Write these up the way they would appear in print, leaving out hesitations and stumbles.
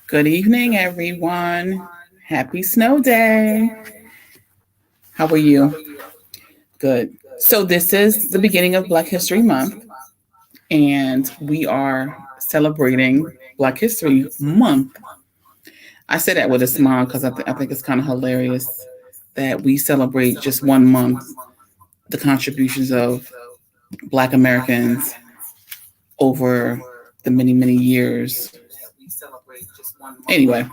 Good evening, everyone. Happy snow day. How are you? Good. So, this is the beginning of Black History Month, and we are celebrating Black History Month. I say that with a smile because I think it's kind of hilarious that we celebrate just 1 month the contributions of Black Americans over the many, many years. Anyway,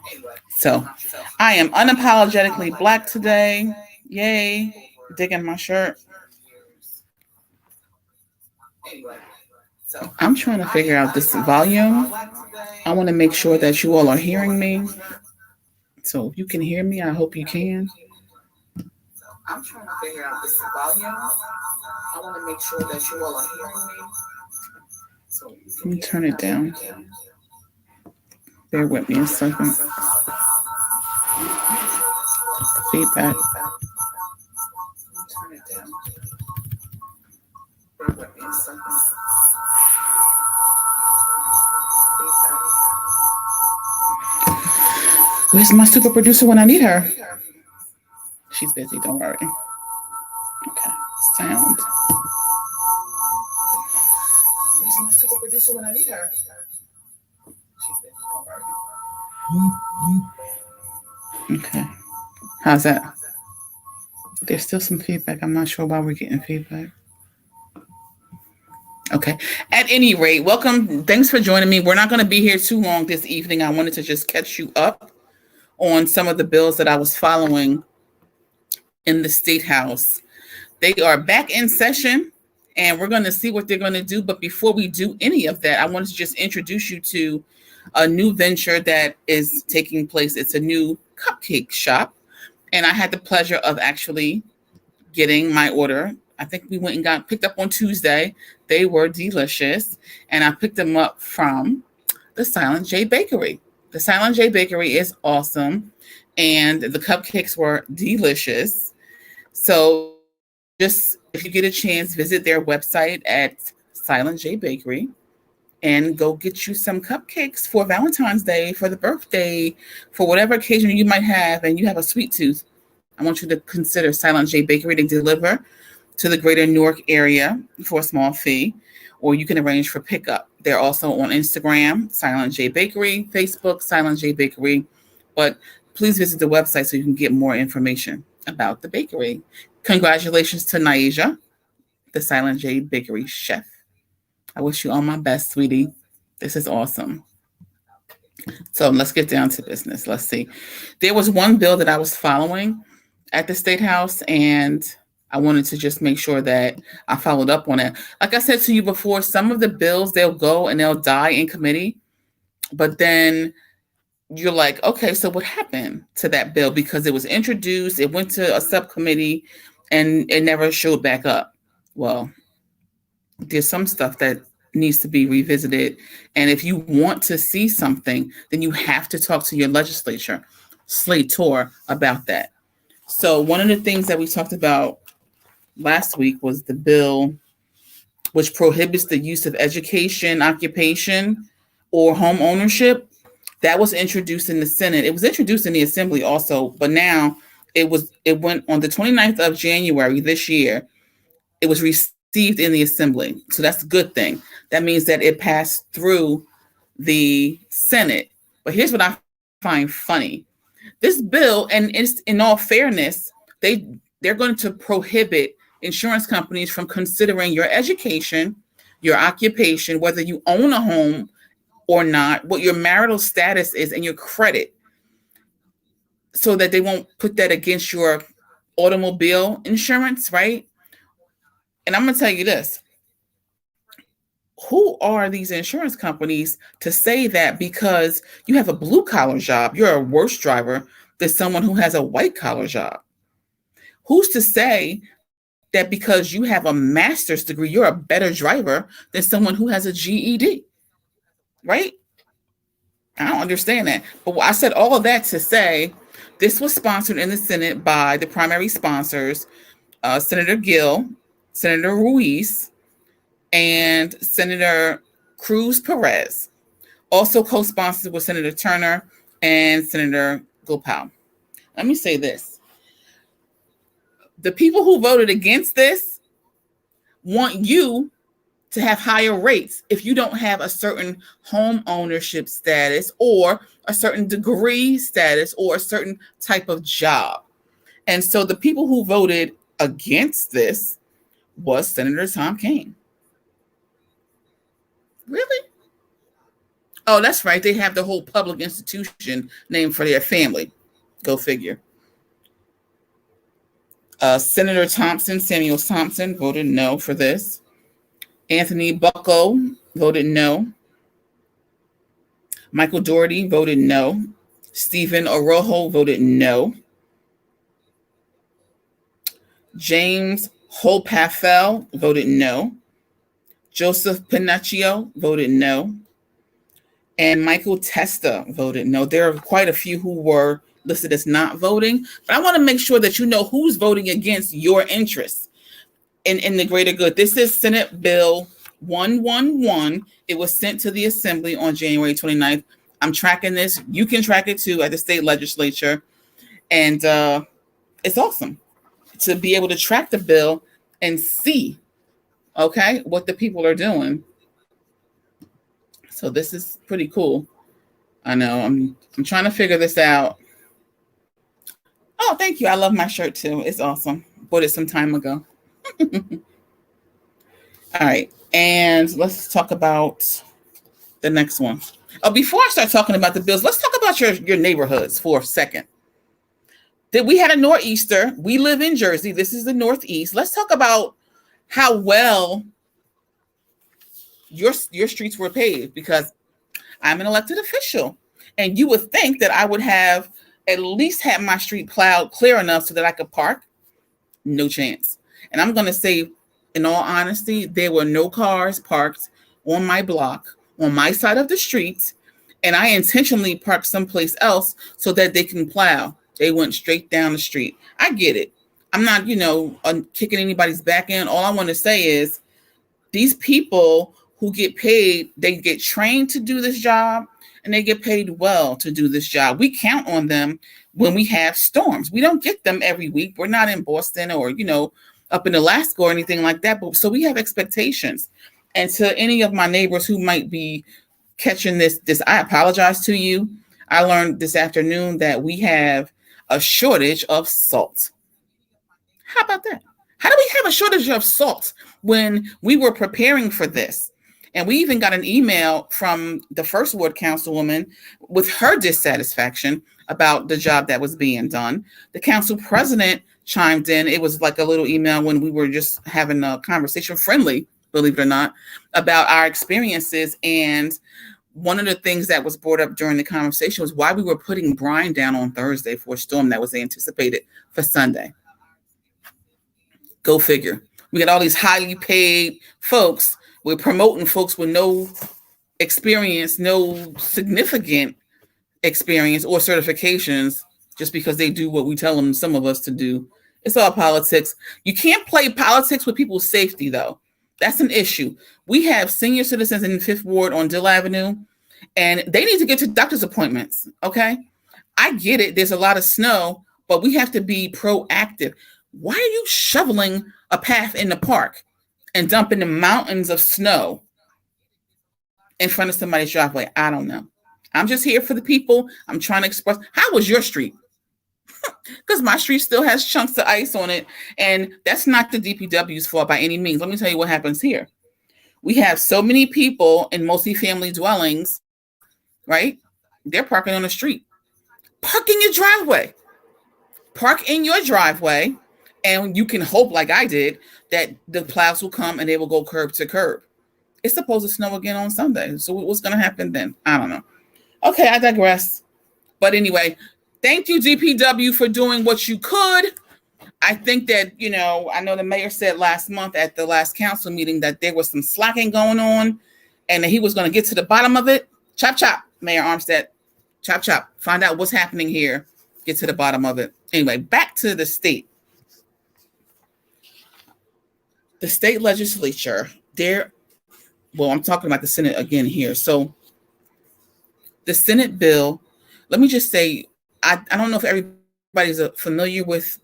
so I am unapologetically Black today. Yay. Digging my shirt. I'm trying to figure out this volume. I want to make sure that you all are hearing me. So if you can hear me, I hope you can. I'm trying to figure out this volume. I want to make sure that you all are hearing me. So let me turn it down. Bear with me a second. Feedback. Turn it down. Bear with me a second. Where's my super producer when I need her? She's busy, don't worry. Okay, sound. Where's my super producer when I need her? She's busy, don't worry. Okay, how's that? There's still some feedback. I'm not sure why we're getting feedback. Okay. At any rate, welcome. Thanks for joining me. We're not going to be here too long this evening. I wanted to just catch you up on some of the bills that I was following in the State House. They are back in session, and we're going to see what they're going to do. But before we do any of that, I wanted to just introduce you to a new venture that is taking place. It's a new Cupcake Shop, and I had the pleasure of actually getting my order. I think we went and got picked up on Tuesday. They were delicious, and I picked them up from the Silent J Bakery. The Silent J Bakery is awesome, and the cupcakes were delicious. So just if you get a chance, visit their website at Silent J Bakery and go get you some cupcakes for Valentine's Day, for the birthday, for whatever occasion you might have, and you have a sweet tooth. I want you to consider Silent J Bakery. They deliver to the greater Newark area for a small fee, or you can arrange for pickup. They're also on Instagram, Silent J Bakery, Facebook, Silent J Bakery. But please visit the website so you can get more information about the bakery. Congratulations to Naija, the Silent J Bakery chef. I wish you all my best, sweetie. This is awesome. So let's get down to business. Let's see. There was one bill that I was following at the State House, and I wanted to just make sure that I followed up on it. Like I said to you before, some of the bills, they'll go and they'll die in committee, but then you're like, okay, so what happened to that bill? Because it was introduced, it went to a subcommittee, and it never showed back up. Well, there's some stuff that needs to be revisited. And if you want to see something, then you have to talk to your legislator about that. So one of the things that we talked about last week was the bill which prohibits the use of education, occupation, or home ownership. That was introduced in the Senate. It was introduced in the Assembly also, but now it went on the 29th of January this year. It was received in the Assembly. So that's a good thing. That means that it passed through the Senate. But here's what I find funny. This bill, and it's, in all fairness, they're going to prohibit insurance companies from considering your education, your occupation, whether you own a home or not, what your marital status is, and your credit, so that they won't put that against your automobile insurance, right? And I'm going to tell you this. Who are these insurance companies to say that because you have a blue-collar job, you're a worse driver than someone who has a white-collar job? Who's to say that because you have a master's degree, you're a better driver than someone who has a GED, right? I don't understand that. But I said all of that to say this was sponsored in the Senate by the primary sponsors, Senator Gill, Senator Ruiz, and Senator Cruz Perez. Also co-sponsored with Senator Turner and Senator Gopal. Let me say this. The people who voted against this want you to have higher rates if you don't have a certain home ownership status or a certain degree status or a certain type of job. And so the people who voted against this was Senator Tom Kean. Really? Oh, that's right. They have the whole public institution named for their family. Go figure. Senator Samuel Thompson, voted no for this. Anthony Bucco voted no. Michael Doherty voted no. Stephen Orojo voted no. James Holpafel voted no. Joseph Pinocchio voted no. And Michael Testa voted no. There are quite a few who were listed as not voting, but I want to make sure that you know who's voting against your interests in the greater good. This is Senate Bill 111. It was sent to the Assembly on January 29th. I'm tracking this. You can track it too at the state legislature. And it's awesome to be able to track the bill and see, okay, what the people are doing. So this is pretty cool. I know I'm trying to figure this out. Oh, thank you. I love my shirt too. It's awesome. Bought it some time ago. All right. And let's talk about the next one. Oh, before I start talking about the bills, let's talk about your neighborhoods for a second. We had a nor'easter. We live in Jersey. This is the Northeast. Let's talk about how well your streets were paved, because I'm an elected official. And you would think that I would have at least had my street plowed clear enough so that I could park. No chance. And I'm going to say, in all honesty, there were no cars parked on my block, on my side of the street. And I intentionally parked someplace else so that they can plow. They went straight down the street. I get it. I'm not, kicking anybody's back in. All I want to say is these people who get paid, they get trained to do this job and they get paid well to do this job. We count on them when we have storms. We don't get them every week. We're not in Boston or, up in Alaska or anything like that. But so we have expectations. And to any of my neighbors who might be catching this, I apologize to you. I learned this afternoon that we have a shortage of salt. How about that? How do we have a shortage of salt when we were preparing for this? And we even got an email from the first ward councilwoman with her dissatisfaction about the job that was being done. The council president chimed in. It was like a little email when we were just having a conversation, friendly, believe it or not, about our experiences. And one of the things that was brought up during the conversation was why we were putting brine down on Thursday for a storm that was anticipated for Sunday. Go figure. We got all these highly paid folks. We're promoting folks with no experience, no significant experience or certifications just because they do what we tell them, some of us, to do. It's all politics. You can't play politics with people's safety, though. That's an issue. We have senior citizens in the 5th Ward on Dill Avenue, and they need to get to doctor's appointments, okay? I get it. There's a lot of snow, but we have to be proactive. Why are you shoveling a path in the park and dumping the mountains of snow in front of somebody's driveway? I don't know. I'm just here for the people. I'm trying to express. How was your street? Because my street still has chunks of ice on it. And that's not the DPW's fault by any means. Let me tell you what happens here. We have so many people in multifamily dwellings, right? They're parking on the street. Park in your driveway. Park in your driveway. And you can hope, like I did, that the plows will come and they will go curb to curb. It's supposed to snow again on Sunday. So what's going to happen then? I don't know. Okay, I digress. But anyway, thank you, DPW, for doing what you could. I think that, I know the mayor said last month at the last council meeting that there was some slacking going on and that he was going to get to the bottom of it. Chop, chop, Mayor Armstead. Chop, chop. Find out what's happening here. Get to the bottom of it. Anyway, back to the state. The state legislature, I'm talking about the Senate again here. So the Senate bill let me just say, I don't know if everybody's familiar with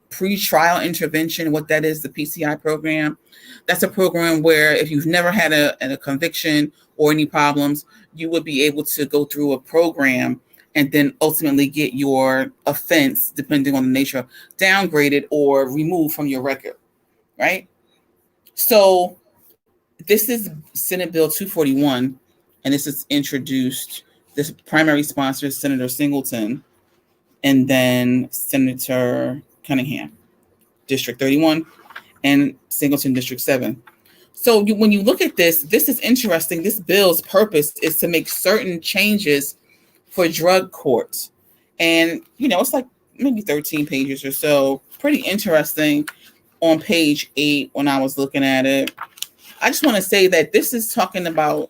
pre-trial intervention, what that is, the PCI program. That's a program where if you've never had a conviction or any problems, you would be able to go through a program and then ultimately get your offense, depending on the nature, downgraded or removed from your record, right? So this is Senate Bill 241, and this is introduced. This primary sponsor is Senator Singleton, and then Senator Cunningham, District 31, and Singleton, District 7. So when you look at this is interesting. This bill's purpose is to make certain changes for drug courts. And, it's like maybe 13 pages or so. Pretty interesting on page 8 when I was looking at it. I just want to say that this is talking about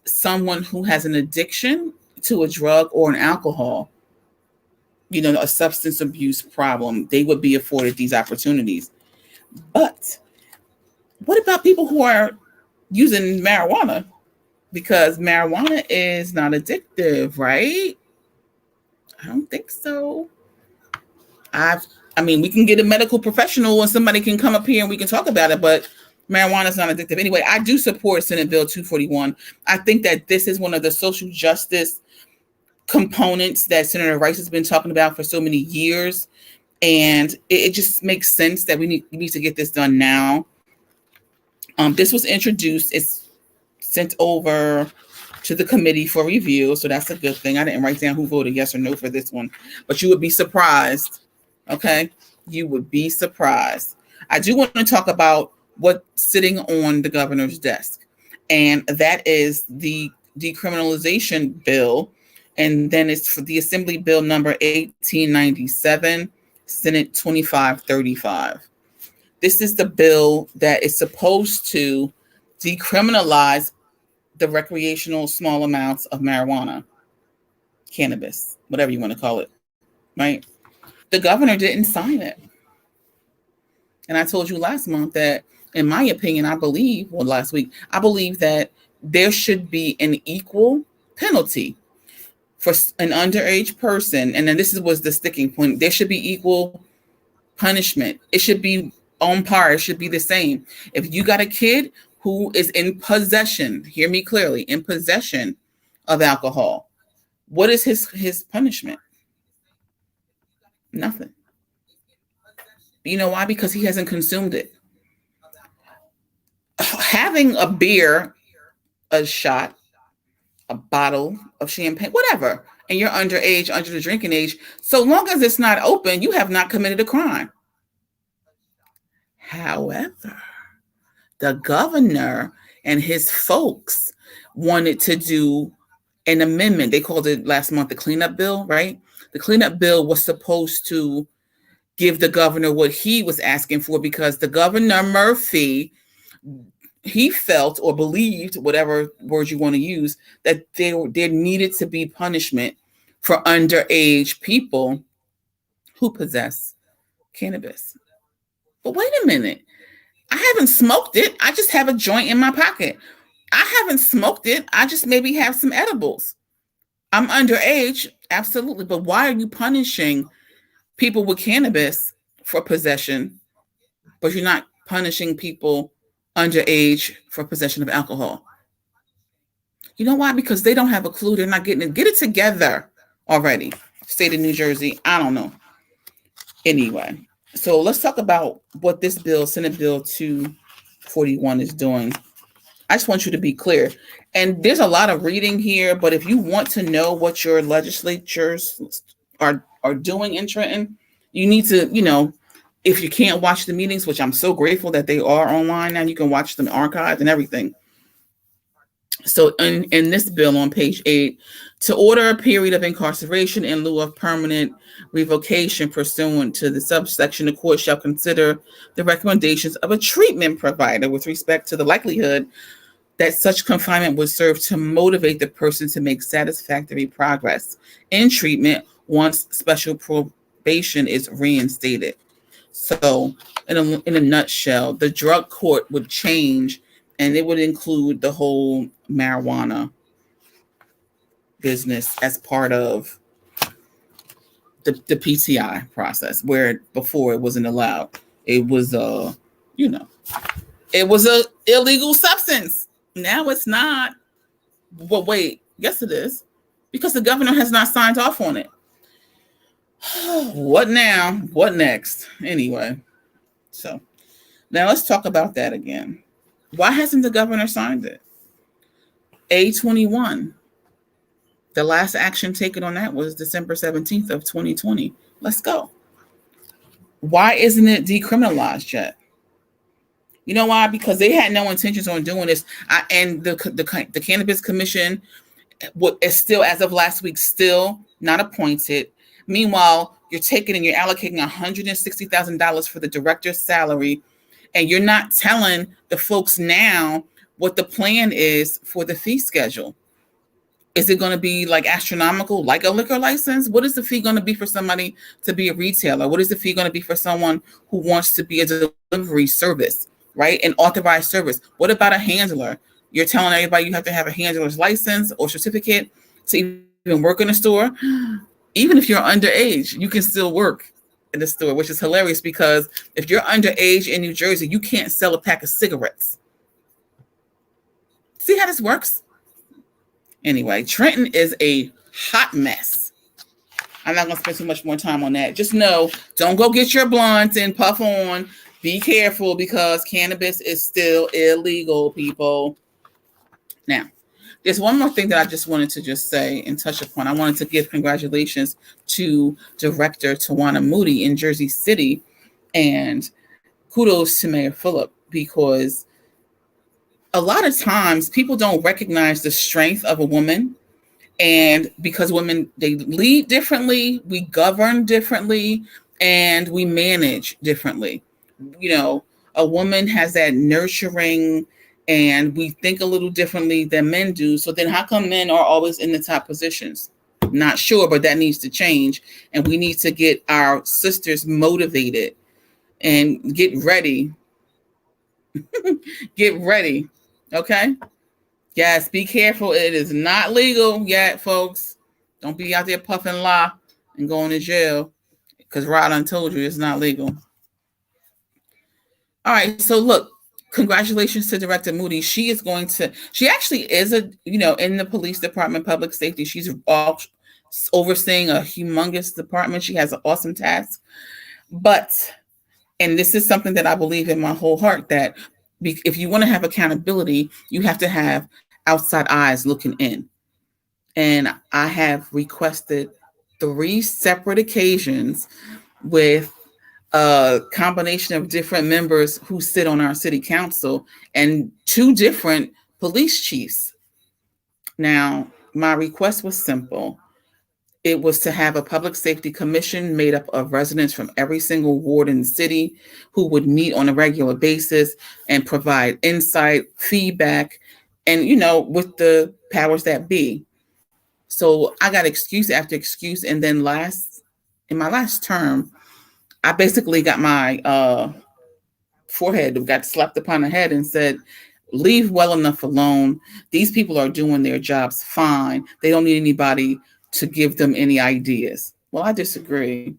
someone who has an addiction to a drug or an alcohol, a substance abuse problem. They would be afforded these opportunities. But what about people who are using marijuana? Because marijuana is not addictive, right? I don't think so. We can get a medical professional and somebody can come up here and we can talk about it, but marijuana is not addictive. Anyway, I do support Senate Bill 241. I think that this is one of the social justice components that Senator Rice has been talking about for so many years. And it just makes sense that we need to get this done now. This was introduced. It's sent over to the committee for review. So that's a good thing. I didn't write down who voted yes or no for this one, but you would be surprised. Okay. You would be surprised. I do want to talk about what's sitting on the governor's desk, and that is the decriminalization bill. And then it's for the Assembly Bill number 1897, Senate 2535. This is the bill that is supposed to decriminalize the recreational small amounts of marijuana, cannabis, whatever you want to call it, right? The governor didn't sign it. And I told you last month that, in my opinion, last week, I believe that there should be an equal penalty for an underage person. And then was the sticking point. There should be equal punishment. It should be on par. It should be the same. If you got a kid who is in possession, hear me clearly, in possession of alcohol, what is his punishment? Nothing. You know why? Because he hasn't consumed it. Having a beer, a shot, a bottle of champagne, whatever, and you're underage, under the drinking age, so long as it's not open, you have not committed a crime. However, the governor and his folks wanted to do an amendment. They called it last month the cleanup bill, right? The cleanup bill was supposed to give the governor what he was asking for, because the Governor Murphy, he felt or believed, whatever word you want to use, that there needed to be punishment for underage people who possess cannabis. But wait a minute. I haven't smoked it. I just have a joint in my pocket. I haven't smoked it. I just maybe have some edibles. I'm underage, absolutely. But why are you punishing people with cannabis for possession, but you're not punishing people underage for possession of alcohol? You know why? Because they don't have a clue. They're not getting it. Get it together already. State of New Jersey, I don't know. Anyway, so let's talk about what this bill, Senate Bill 241, is doing. I just want you to be clear. And there's a lot of reading here, but if you want to know what your legislatures are doing in Trenton, you need to, if you can't watch the meetings, which I'm so grateful that they are online now, you can watch them archived and everything. So in this bill on page 8, to order a period of incarceration in lieu of permanent revocation pursuant to the subsection, the court shall consider the recommendations of a treatment provider with respect to the likelihood that such confinement would serve to motivate the person to make satisfactory progress in treatment once special probation is reinstated. So in a nutshell, the drug court would change, and it would include the whole marijuana business as part of the PTI process, where before it wasn't allowed. It was it was a illegal substance. Now it's not. But wait, yes it is, because the governor has not signed off on it. What now? What next? Anyway, so now let's talk about that again. Why hasn't the governor signed it? A21. The last action taken on that was December 17th of 2020. Let's go. Why isn't it decriminalized yet? You know why? Because they had no intentions on doing this. And the Cannabis Commission is still, as of last week, still not appointed. Meanwhile, you're taking and you're allocating $160,000 for the director's salary, and you're not telling the folks now what the plan is for the fee schedule. Is it going to be like astronomical, like a liquor license? What is the fee going to be for somebody to be a retailer? What is the fee going to be for someone who wants to be a delivery service, right? An authorized service. What about a handler? You're telling everybody you have to have a handler's license or certificate to even work in a store. Even if you're underage, you can still work in the store, which is hilarious, because if you're underage in New Jersey, you can't sell a pack of cigarettes. See how this works? Anyway, Trenton is a hot mess. I'm not going to spend too much more time on that. Just know, don't go get your blunt and puff on. Be careful, because cannabis is still illegal, people. Now, there's one more thing that I just wanted to just say and touch upon. I wanted to give congratulations to Director Tawana Moody in Jersey City, and kudos to Mayor Phillip, because a lot of times people don't recognize the strength of a woman, and because women, they lead differently, we govern differently, and we manage differently. You know, a woman has that nurturing, and we think a little differently than men do. So then how come men are always in the top positions? Not sure, but that needs to change. And we need to get our sisters motivated and get ready. Get ready. Okay? Yes, be careful. It is not legal yet, folks. Don't be out there puffing la and going to jail, because Rod done told you it's not legal. All right, so look, congratulations to Director Moody. She actually is in the police department, public safety. She's overseeing a humongous department. She has an awesome task. And this is something that I believe in my whole heart, that if you want to have accountability, you have to have outside eyes looking in. And I have requested 3 separate occasions with a combination of different members who sit on our city council and 2 different police chiefs. Now, my request was simple. It was to have a public safety commission made up of residents from every single ward in the city who would meet on a regular basis and provide insight, feedback, and, with the powers that be. So I got excuse after excuse. And then in my last term, I basically got my forehead got slapped upon the head and said, leave well enough alone. These people are doing their jobs fine. They don't need anybody to give them any ideas. Well, I disagree.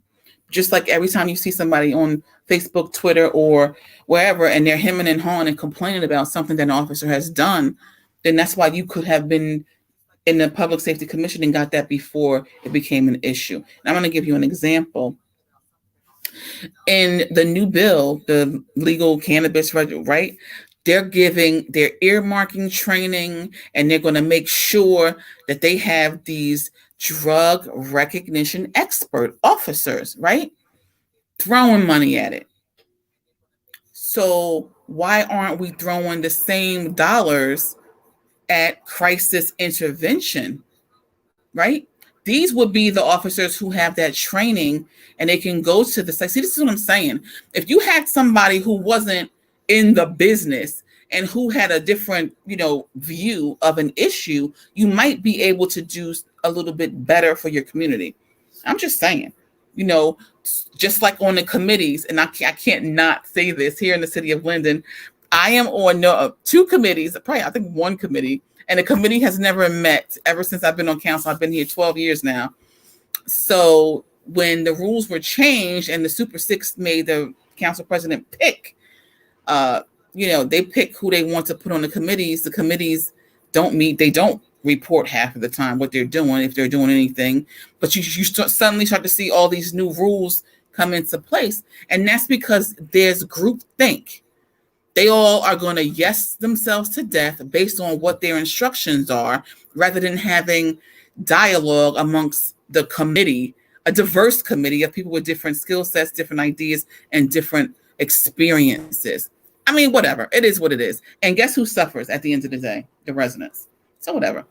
Just like every time you see somebody on Facebook, Twitter, or wherever, and they're hemming and hawing and complaining about something that an officer has done, then that's why you could have been in the Public Safety Commission and got that before it became an issue. And I'm going to give you an example. In the new bill, the legal cannabis, right? They're earmarking training, and they're going to make sure that they have these drug recognition expert officers, right? Throwing money at it. So why aren't we throwing the same dollars at crisis intervention, right? These would be the officers who have that training, and they can go to the site. See, this is what I'm saying. If you had somebody who wasn't in the business and who had a different, view of an issue, you might be able to do a little bit better for your community. I'm just saying, just like on the committees, and I can't not say this here in the city of Linden, I am on two committees, probably I think one committee, and the committee has never met ever since I've been on council. I've been here 12 years now. So when the rules were changed and the Super Six made the council president pick, they pick who they want to put on the committees. The committees don't meet. They don't report half of the time what they're doing, if they're doing anything. But you suddenly start to see all these new rules come into place. And that's because there's groupthink. They all are going to yes themselves to death based on what their instructions are, rather than having dialogue amongst the committee, a diverse committee of people with different skill sets, different ideas, and different experiences. I mean, whatever. It is what it is. And guess who suffers at the end of the day? The residents. So whatever.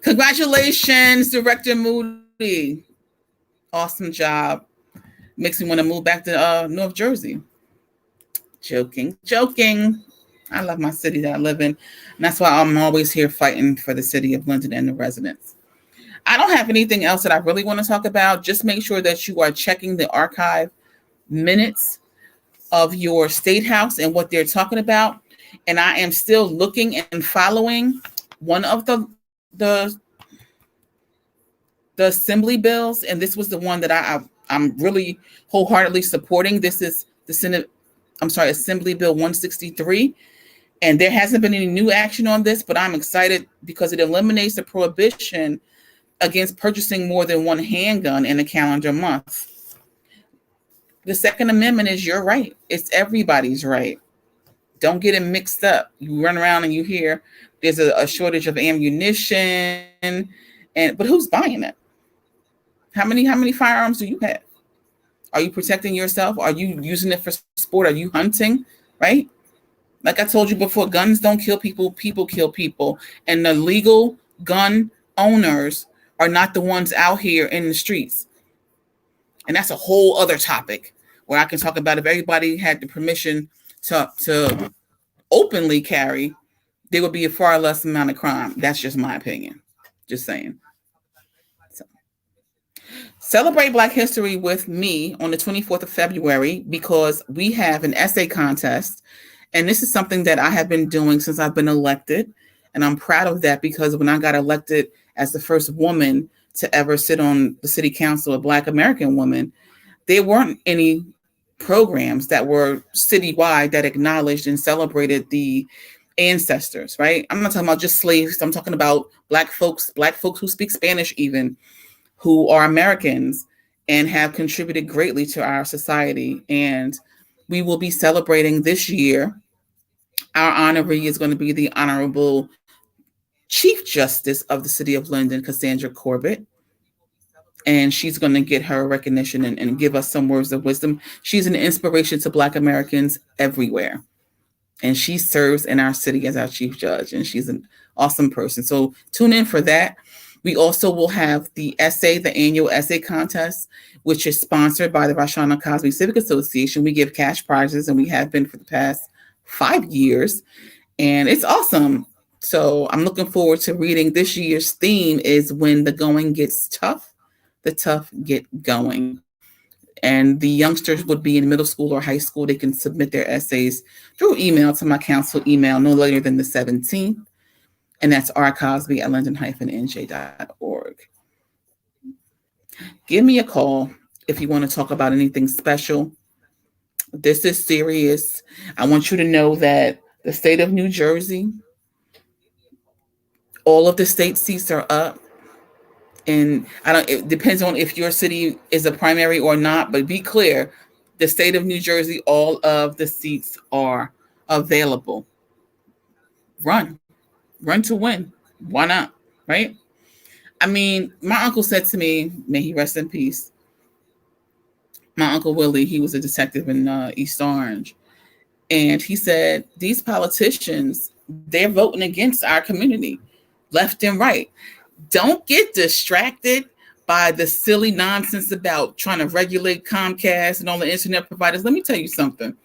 Congratulations, Director Moody. Awesome job. Makes me want to move back to North Jersey. Joking. I love my city that I live in. And that's why I'm always here fighting for the city of Linden and the residents. I don't have anything else that I really want to talk about. Just make sure that you are checking the archive minutes of your state house and what they're talking about. And I am still looking and following one of the assembly bills. And this was the one that I'm really wholeheartedly supporting. This is the Assembly Bill 163. And there hasn't been any new action on this, but I'm excited because it eliminates the prohibition against purchasing more than one handgun in a calendar month. The Second Amendment is your right. It's everybody's right. Don't get it mixed up. You run around and you hear there's a shortage of ammunition, but who's buying it? How many firearms do you have? Are you protecting yourself? Are you using it for sport? Are you hunting? Right? Like I told you before, guns don't kill people. People kill people. And the legal gun owners are not the ones out here in the streets. And that's a whole other topic where I can talk about if everybody had the permission to openly carry, there would be a far less amount of crime. That's just my opinion. Just saying. So, celebrate Black History with me on the 24th of February because we have an essay contest. And this is something that I have been doing since I've been elected. And I'm proud of that because when I got elected as the first woman to ever sit on the city council, a Black American woman, there weren't any programs that were citywide that acknowledged and celebrated the ancestors, right? I'm not talking about just slaves. I'm talking about Black folks who speak Spanish even, who are Americans and have contributed greatly to our society. And we will be celebrating this year. Our honoree is going to be the Honorable Chief Justice of the City of Linden, Cassandra Corbett. And she's going to get her recognition and give us some words of wisdom. She's an inspiration to Black Americans everywhere. And she serves in our city as our chief judge. And she's an awesome person. So tune in for that. We also will have the annual essay contest, which is sponsored by the Rashana Cosby Civic Association. We give cash prizes, and we have been for the past 5 years. And it's awesome. So I'm looking forward to reading. This year's theme is When the Going Gets Tough, the Tough Get Going. And the youngsters would be in middle school or high school. They can submit their essays through email to my council email no later than the 17th. And that's rcosby@linden-nj.org. Give me a call if you want to talk about anything special. This is serious. I want you to know that the state of New Jersey, all of the state seats are up. And it depends on if your city is a primary or not, but be clear, the state of New Jersey, all of the seats are available. Run to win. Why not? Right? I mean, my uncle said to me, may he rest in peace. My Uncle Willie, he was a detective in East Orange. And he said, these politicians, they're voting against our community, left and right. Don't get distracted by the silly nonsense about trying to regulate Comcast and all the internet providers. Let me tell you something.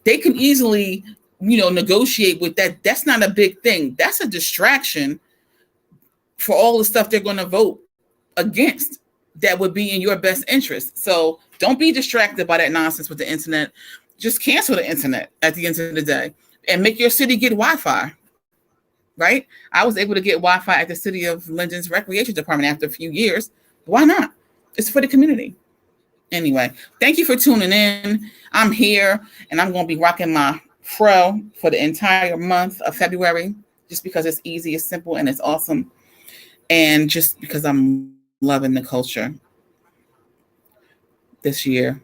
They can easily, negotiate with that. That's not a big thing. That's a distraction for all the stuff they're going to vote against that would be in your best interest. So don't be distracted by that nonsense with the internet. just cancel the internet at the end of the day and make your city get Wi-Fi. Right? I was able to get Wi-Fi at the City of Linden's Recreation Department after a few years. Why not? It's for the community. Anyway, thank you for tuning in. I'm here, and I'm going to be rocking my fro for the entire month of February, just because it's easy, it's simple, and it's awesome. And just because I'm loving the culture this year.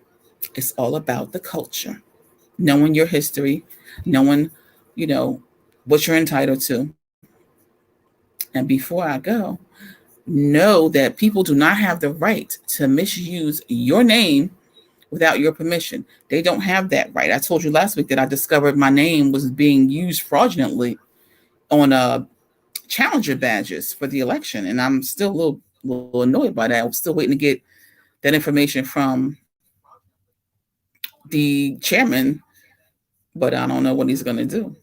It's all about the culture, knowing your history, knowing, what you're entitled to. And before I go, know that people do not have the right to misuse your name without your permission. They don't have that right. I told you last week that I discovered my name was being used fraudulently on challenger badges for the election. And I'm still a little annoyed by that. I'm still waiting to get that information from the chairman, but I don't know what he's going to do.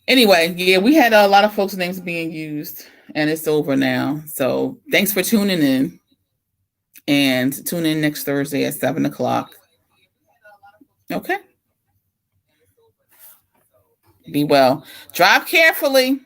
Anyway, yeah, we had a lot of folks' names being used, and it's over now. So thanks for tuning in, and tune in next Thursday at 7 o'clock. Okay. Be well. Drive carefully.